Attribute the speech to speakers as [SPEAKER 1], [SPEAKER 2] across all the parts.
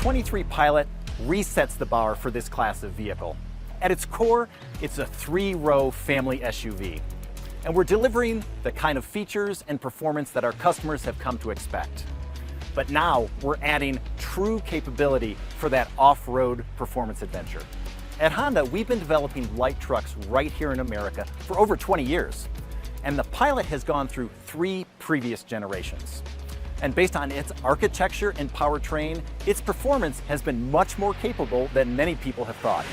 [SPEAKER 1] 23 Pilot resets the bar for this class of vehicle. At its core, it's a 3-row family SUV. And we're delivering the kind of features and performance that our customers have come to expect. But now we're adding true capability for that off-road performance adventure. At Honda, we've been developing light trucks right here in America for over 20 years. And the Pilot has gone through 3 previous generations. And based on its architecture and powertrain, its performance has been much more capable than many people have thought.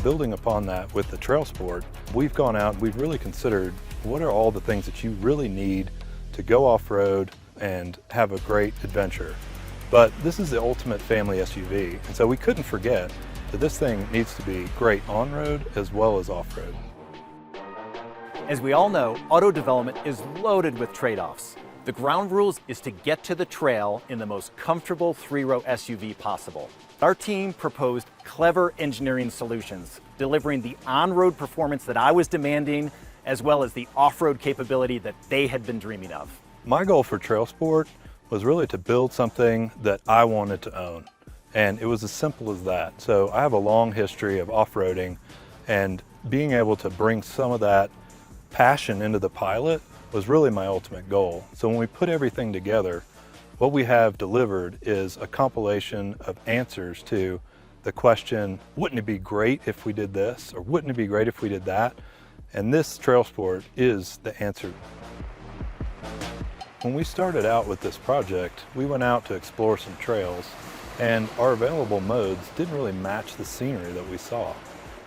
[SPEAKER 2] Building upon that with the TrailSport, we've gone out and we've really considered what are all the things that you really need to go off-road and have a great adventure. But this is the ultimate family SUV, and so we couldn't forget that this thing needs to be great on-road as well as off-road.
[SPEAKER 1] As we all know, auto development is loaded with trade-offs. The ground rules is to get to the trail in the most comfortable 3-row SUV possible. Our team proposed clever engineering solutions, delivering the on-road performance that I was demanding, as well as the off-road capability that they had been dreaming of.
[SPEAKER 2] My goal for TrailSport was really to build something that I wanted to own. And it was as simple as that. So I have a long history of off-roading, and being able to bring some of that passion into the Pilot was really my ultimate goal. So when we put everything together, what we have delivered is a compilation of answers to the question, wouldn't it be great if we did this? Or wouldn't it be great if we did that? And this TrailSport is the answer. When we started out with this project, we went out to explore some trails, and our available modes didn't really match the scenery that we saw.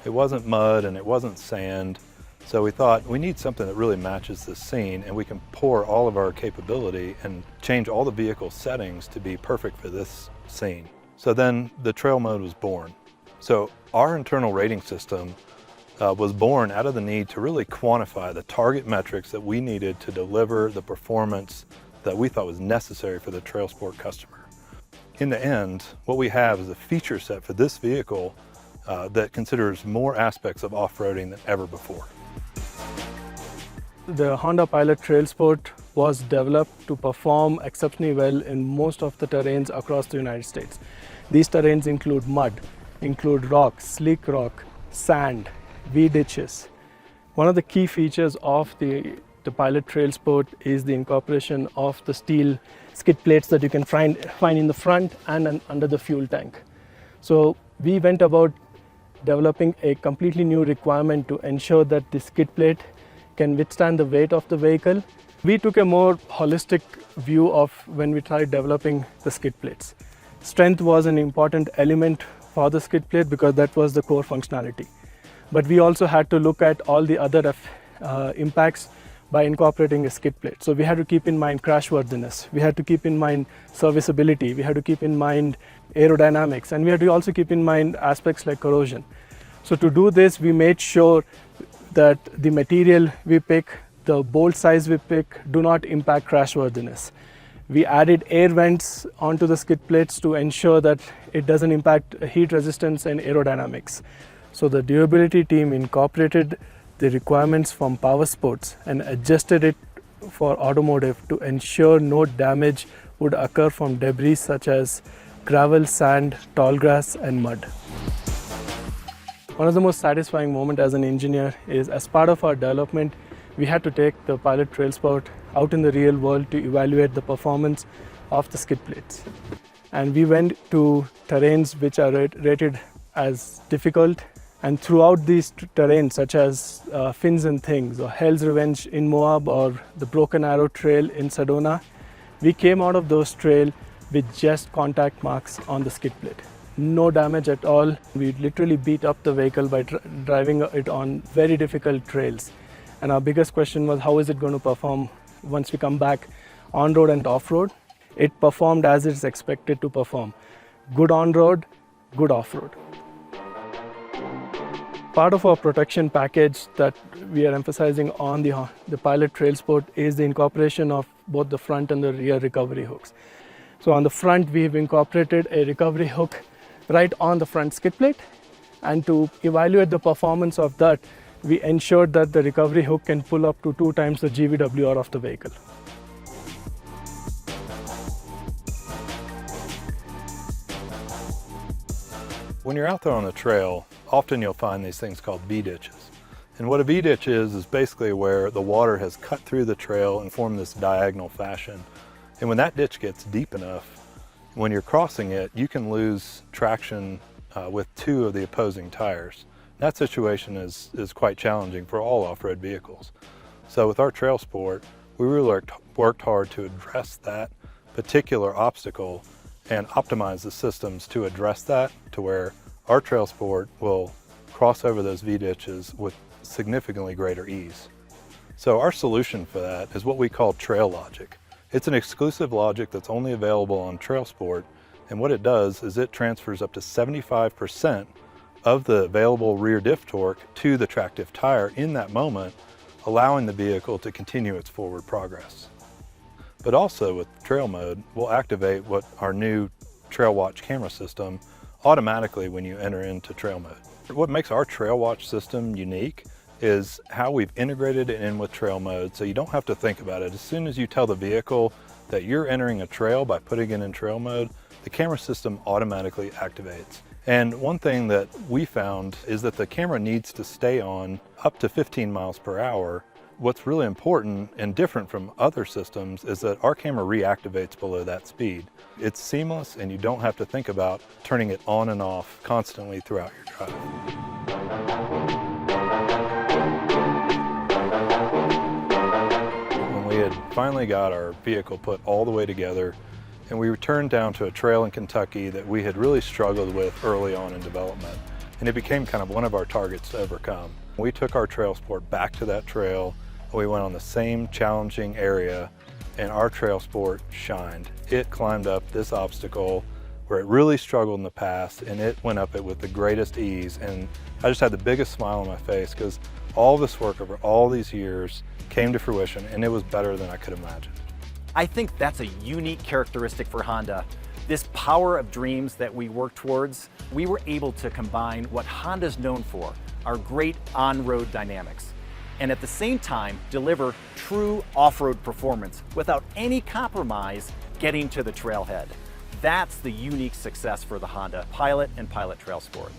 [SPEAKER 2] It wasn't mud and it wasn't sand. So we thought we need something that really matches this scene, and we can pour all of our capability and change all the vehicle settings to be perfect for this scene. So then the trail mode was born. So our internal rating system was born out of the need to really quantify the target metrics that we needed to deliver the performance that we thought was necessary for the TrailSport customer. In the end, what we have is a feature set for this vehicle that considers more aspects of off-roading than ever before.
[SPEAKER 3] The Honda Pilot TrailSport was developed to perform exceptionally well in most of the terrains across the United States. These terrains include mud, include rock, sleek rock, sand, V-ditches. One of the key features of the Pilot TrailSport is the incorporation of the steel skid plates that you can find in the front and under the fuel tank. So we went about developing a completely new requirement to ensure that the skid plate can withstand the weight of the vehicle. We took a more holistic view of when we tried developing the skid plates. Strength was an important element for the skid plate because that was the core functionality. But we also had to look at all the other impacts by incorporating a skid plate. So we had to keep in mind crashworthiness, we had to keep in mind serviceability, we had to keep in mind aerodynamics, and we had to also keep in mind aspects like corrosion. So to do this, we made sure that the material we pick, the bolt size we pick, do not impact crashworthiness. We added air vents onto the skid plates to ensure that it doesn't impact heat resistance and aerodynamics. So the durability team incorporated the requirements from power sports and adjusted it for automotive to ensure no damage would occur from debris such as gravel, sand, tall grass, and mud. One of the most satisfying moments as an engineer is, as part of our development, we had to take the Pilot TrailSport out in the real world to evaluate the performance of the skid plates. And we went to terrains which are rated as difficult, and throughout these terrains such as Fins and Things or Hell's Revenge in Moab or the Broken Arrow Trail in Sedona, we came out of those trails with just contact marks on the skid plate. No damage at all. We literally beat up the vehicle by driving it on very difficult trails. And our biggest question was, how is it going to perform once we come back on-road and off-road? It performed as it's expected to perform. Good on-road, good off-road. Part of our protection package that we are emphasizing on the Pilot TrailSport is the incorporation of both the front and the rear recovery hooks. So on the front, we have incorporated a recovery hook right on the front skid plate, and to evaluate the performance of that, we ensured that the recovery hook can pull up to 2 times the GVWR of the vehicle.
[SPEAKER 2] When you're out there on the trail, often you'll find these things called V-ditches. And what a V-ditch is basically where the water has cut through the trail and formed this diagonal fashion. And when that ditch gets deep enough, when you're crossing it, you can lose traction with two of the opposing tires. That situation is quite challenging for all off-road vehicles. So with our TrailSport, we really worked hard to address that particular obstacle and optimize the systems to address that, to where our TrailSport will cross over those V-ditches with significantly greater ease. So our solution for that is what we call Trail Logic. It's an exclusive logic that's only available on TrailSport, and what it does is it transfers up to 75% of the available rear diff torque to the tractive tire in that moment, allowing the vehicle to continue its forward progress. But also with trail mode, we'll activate what our new Trailwatch camera system automatically when you enter into trail mode. What makes our Trailwatch system unique is how we've integrated it in with trail mode, so you don't have to think about it. As soon as you tell the vehicle that you're entering a trail by putting it in trail mode, the camera system automatically activates. And one thing that we found is that the camera needs to stay on up to 15 miles per hour. What's really important and different from other systems is that our camera reactivates below that speed. It's seamless and you don't have to think about turning it on and off constantly throughout your drive. We had finally got our vehicle put all the way together, and we returned down to a trail in Kentucky that we had really struggled with early on in development, and it became kind of one of our targets to overcome. We took our TrailSport back to that trail, and we went on the same challenging area, and our TrailSport shined. It climbed up this obstacle where it really struggled in the past, and it went up it with the greatest ease, and I just had the biggest smile on my face because all this work over all these years came to fruition, and it was better than I could imagine.
[SPEAKER 1] I think that's a unique characteristic for Honda. This power of dreams that we work towards, we were able to combine what Honda's known for, our great on-road dynamics, and at the same time deliver true off-road performance without any compromise getting to the trailhead. That's the unique success for the Honda Pilot and Pilot TrailSport.